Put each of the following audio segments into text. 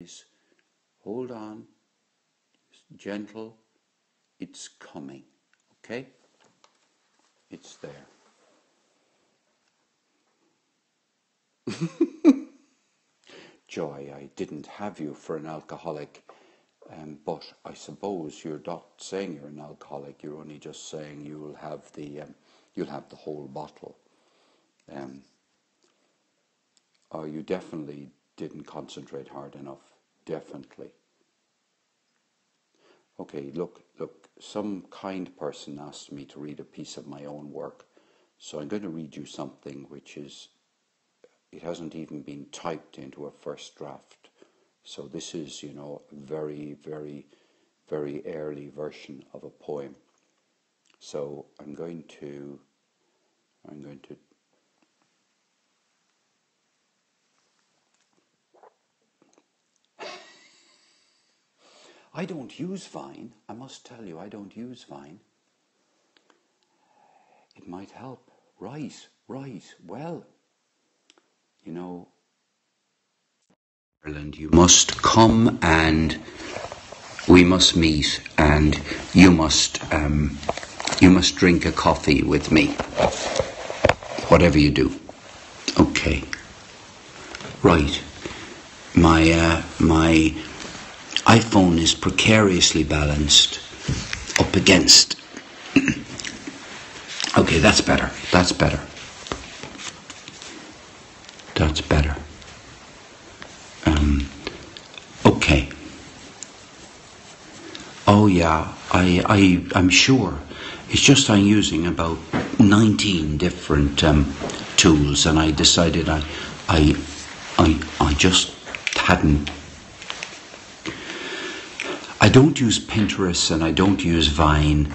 is, hold on, gentle, it's coming, okay? It's there. Joy, I didn't have you for an alcoholic, but I suppose you're not saying you're an alcoholic, you're only just saying you'll have the whole bottle. Oh, you definitely didn't concentrate hard enough, definitely. Okay, look, some kind person asked me to read a piece of my own work, so I'm going to read you something which is, it hasn't even been typed into a first draft. So this is, a very, very, very early version of a poem. So I'm going to I don't use Vine. I must tell you, I don't use Vine. It might help. Right. Well, Ireland, you must come and we must meet, and you must drink a coffee with me. Whatever you do. Okay. Right. My iPhone is precariously balanced up against. Okay, that's better. Okay. Oh yeah, I'm sure. It's just I'm using about 19 different tools, and I decided I just hadn't. I don't use Pinterest and I don't use Vine.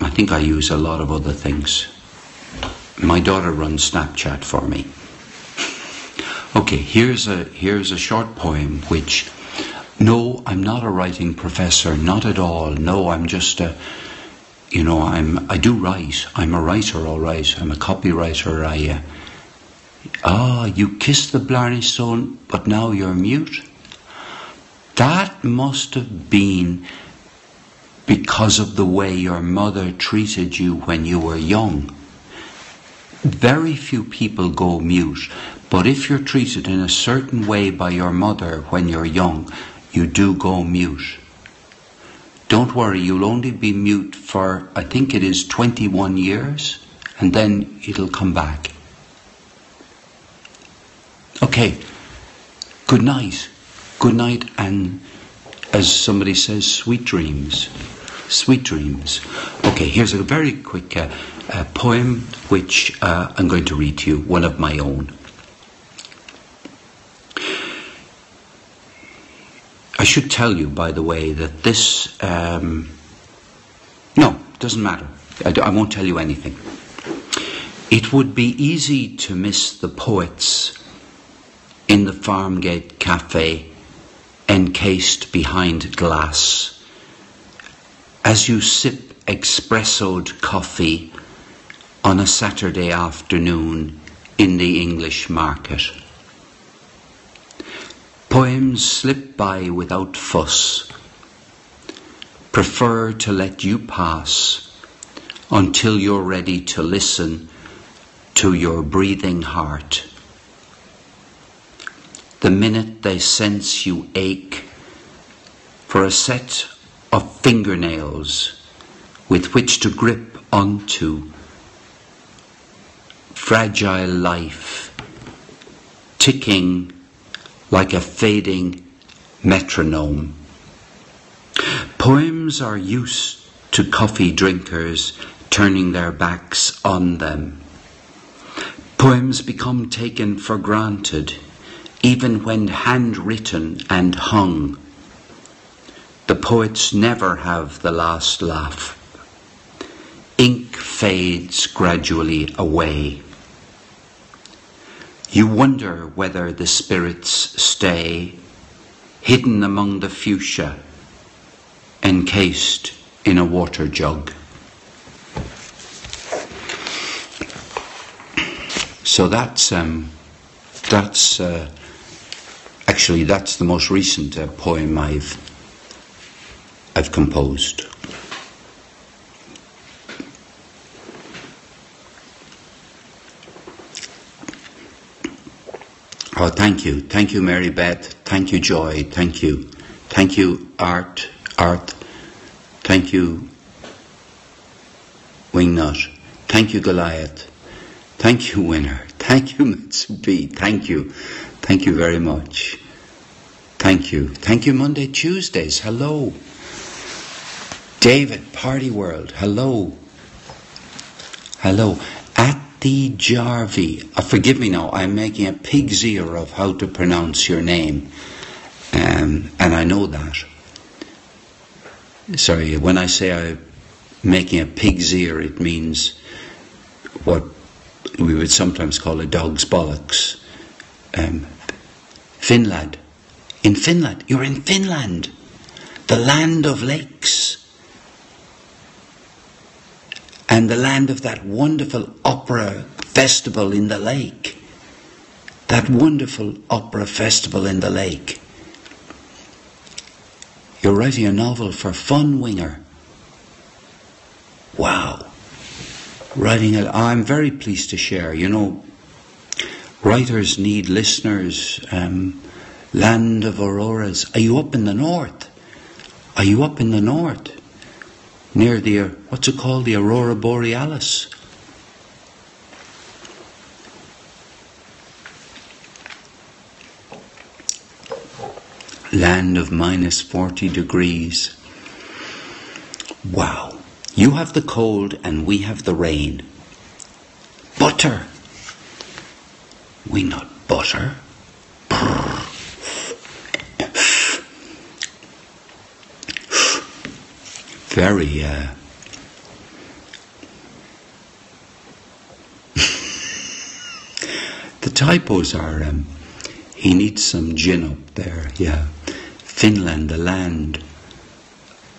I think I use a lot of other things. My daughter runs Snapchat for me. Okay, here's a short poem which, no, I'm not a writing professor, not at all. No, I'm just I do write. I'm a writer, all right. I'm a copywriter. You kissed the Blarney Stone, but now you're mute? That must have been because of the way your mother treated you when you were young. Very few people go mute, but if you're treated in a certain way by your mother when you're young, you do go mute. Don't worry, you'll only be mute for, I think it is 21 years, and then it'll come back. Okay, good night. Good night, and as somebody says, sweet dreams. Sweet dreams. Okay, here's a very quick poem which I'm going to read to you, one of my own. I should tell you, by the way, that this... no, doesn't matter. I won't tell you anything. It would be easy to miss the poets in the Farmgate Cafe, encased behind glass, as you sip espressoed coffee on a Saturday afternoon in the English Market. Poems slip by without fuss, prefer to let you pass until you're ready to listen to your breathing heart. The minute they sense you ache for a set of fingernails with which to grip onto fragile life, ticking like a fading metronome. Poems are used to coffee drinkers turning their backs on them. Poems become taken for granted, even when handwritten and hung. The poets never have the last laugh. Ink fades gradually away. You wonder whether the spirits stay hidden among the fuchsia, encased in a water jug. So that's a Actually, that's the most recent poem I've composed. Oh, thank you, Mary Beth. Thank you, Joy. Thank you, Art. Thank you, Wingnut. Thank you, Goliath. Thank you, Winner. Thank you, Mitsubi. Thank you very much. Thank you, Monday, Tuesdays. Hello, David, Party World. Hello. At the Jarvie. Forgive me now, I'm making a pig's ear of how to pronounce your name. And I know that. Sorry, when I say I'm making a pig's ear, it means what we would sometimes call a dog's bollocks. Finland. In Finland. You're in Finland. The land of lakes. And the land of that wonderful opera festival in the lake. That wonderful opera festival in the lake. You're writing a novel for fun, Winger. Wow. I'm very pleased to share. You know, writers need listeners. Land of auroras. Are you up in the north? Near the, what's it called? The Aurora Borealis. Land of minus 40 degrees. Wow. You have the cold and we have the rain. Butter. We not butter. Very, the typos are, he needs some gin up there, yeah. Finland, the land.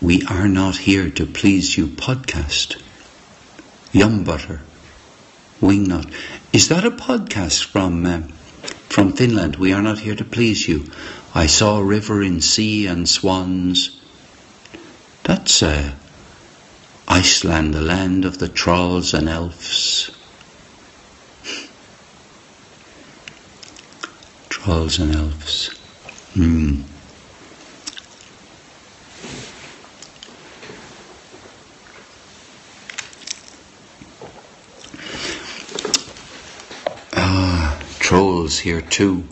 We are not here to please you podcast. Yum butter. Wingnut. Is that a podcast from Finland? We are not here to please you. I saw a river in sea and swans. That's Iceland, the land of the trolls and elves. Trolls and elves. Trolls here too.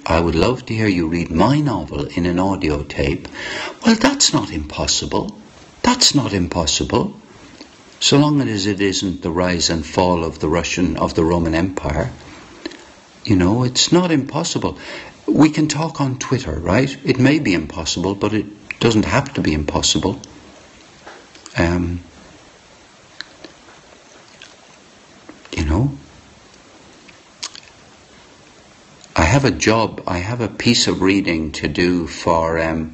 I would love to hear you read my novel in an audio tape. Well, that's not impossible. So long as it isn't the rise and fall of the Roman Empire. You know, it's not impossible. We can talk on Twitter, right? It may be impossible, but it doesn't have to be impossible. You know, I have a job, I have a piece of reading to do for Rev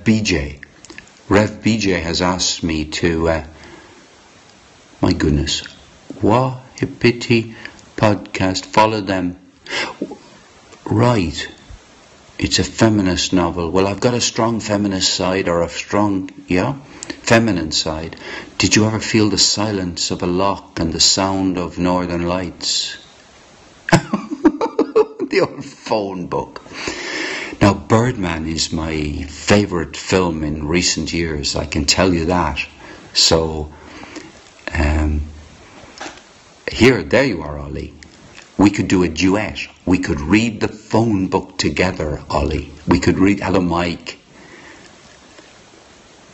BJ. Rev BJ has asked me to, my goodness, Wahipiti podcast, follow them. Right, it's a feminist novel. Well, I've got a strong feminist side, or a strong, feminine side. Did you ever feel the silence of a lock and the sound of northern lights? The old phone book. Now, Birdman is my favourite film in recent years, I can tell you that. So, there you are, Ollie. We could do a duet. We could read the phone book together, Ollie. We could read, hello, Mike.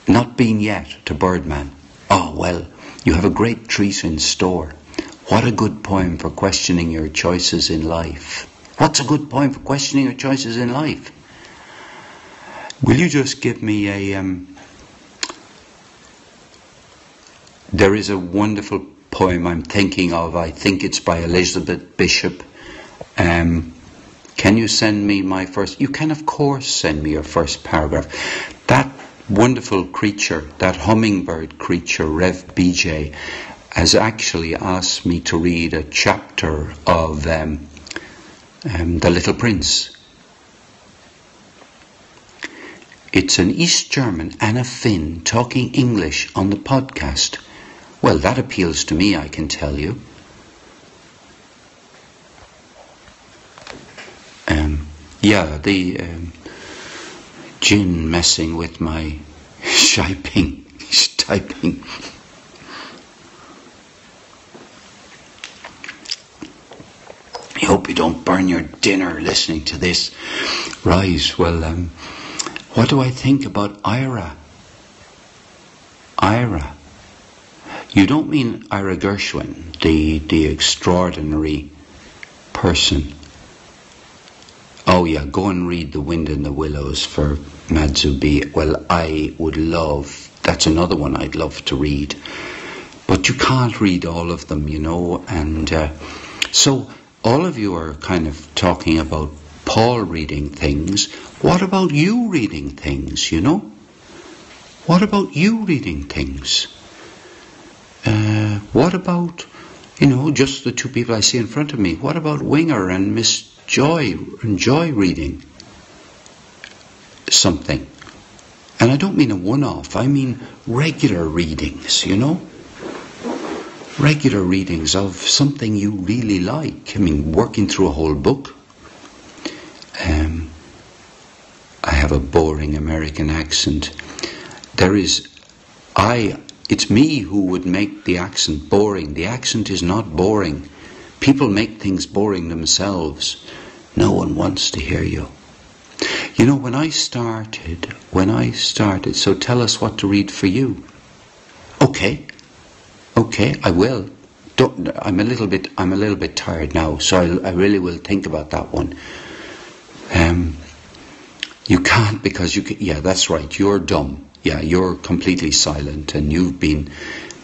Not been yet to Birdman. Oh, well, you have a great treat in store. What a good poem for questioning your choices in life. What's a good poem for questioning your choices in life? Will you just give me a... There is a wonderful poem I'm thinking of. I think it's by Elizabeth Bishop. Can you send me my first... You can, of course, send me your first paragraph. That wonderful creature, that hummingbird creature, Rev BJ, has actually asked me to read a chapter of The Little Prince. It's an East German and a Finn talking English on the podcast. Well, that appeals to me, I can tell you. The gin messing with my typing. I hope you don't burn your dinner listening to this. Right, well, what do I think about Ira? Ira. You don't mean Ira Gershwin, the extraordinary person. Oh yeah, go and read The Wind in the Willows for Madzubi. Well, I would love, that's another one I'd love to read. But you can't read all of them, you know, and so all of you are kind of talking about Paul reading things. What about you reading things, you know? What about you reading things? What about, you know, just the two people I see in front of me? What about Winger and Miss Joy reading something? And I don't mean a one-off, I mean regular readings, you know? Regular readings of something you really like. I mean, working through a whole book. I have a boring American accent. It's me who would make the accent boring. The accent is not boring. People make things boring themselves. No one wants to hear you. You know, when I started, so tell us what to read for you. Okay, I will. I'm a little bit tired now, so I really will think about that one. You can't, because yeah, that's right, you're dumb. Yeah, you're completely silent, and you've been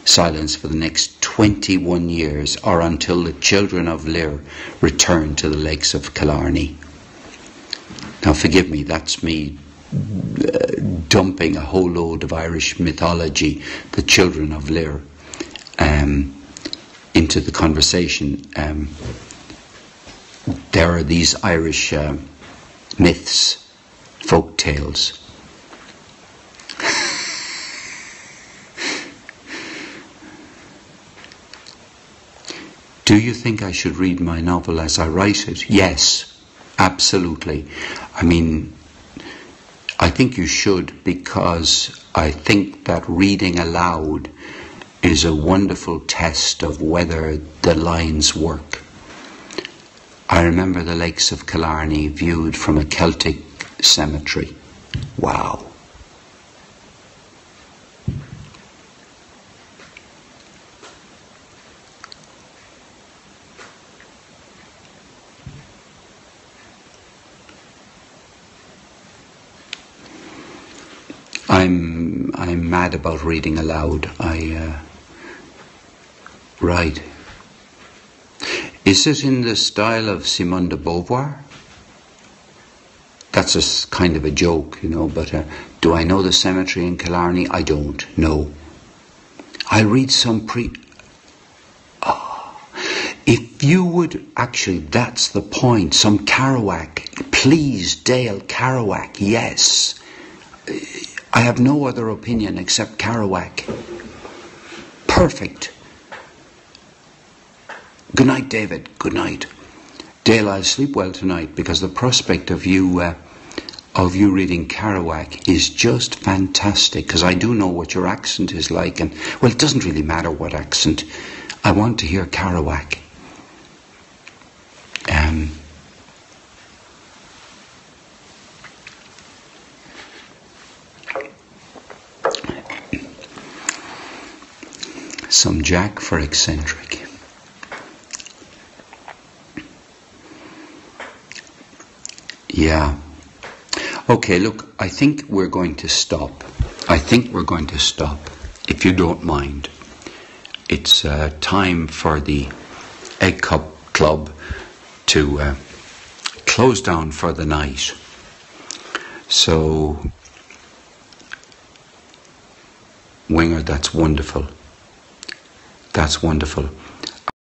silenced for the next 21 years, or until the children of Lir return to the lakes of Killarney. Now forgive me, that's me dumping a whole load of Irish mythology, the children of Lir, into the conversation. There are these Irish myths, folk tales. Do you think I should read my novel as I write it? Yes, absolutely. I mean, I think you should, because I think that reading aloud is a wonderful test of whether the lines work. I remember the lakes of Killarney viewed from a Celtic cemetery. Wow. I'm mad about reading aloud. Right. Is it in the style of Simone de Beauvoir? That's a kind of a joke, you know, but do I know the cemetery in Killarney? I don't know. I read some if you would, actually, that's the point, some Kerouac. Please, Dale, Kerouac, yes. I have no other opinion except Kerouac. Perfect. Good night, David. Good night. Dale, I'll sleep well tonight, because the prospect of you reading Kerouac is just fantastic, because I do know what your accent is like, and, well, it doesn't really matter what accent. I want to hear Kerouac. Some Jack for eccentric. Yeah. Okay, look, I think we're going to stop. If you don't mind. It's time for the Egg Cup Club to close down for the night. So, Winger, that's wonderful. That's wonderful.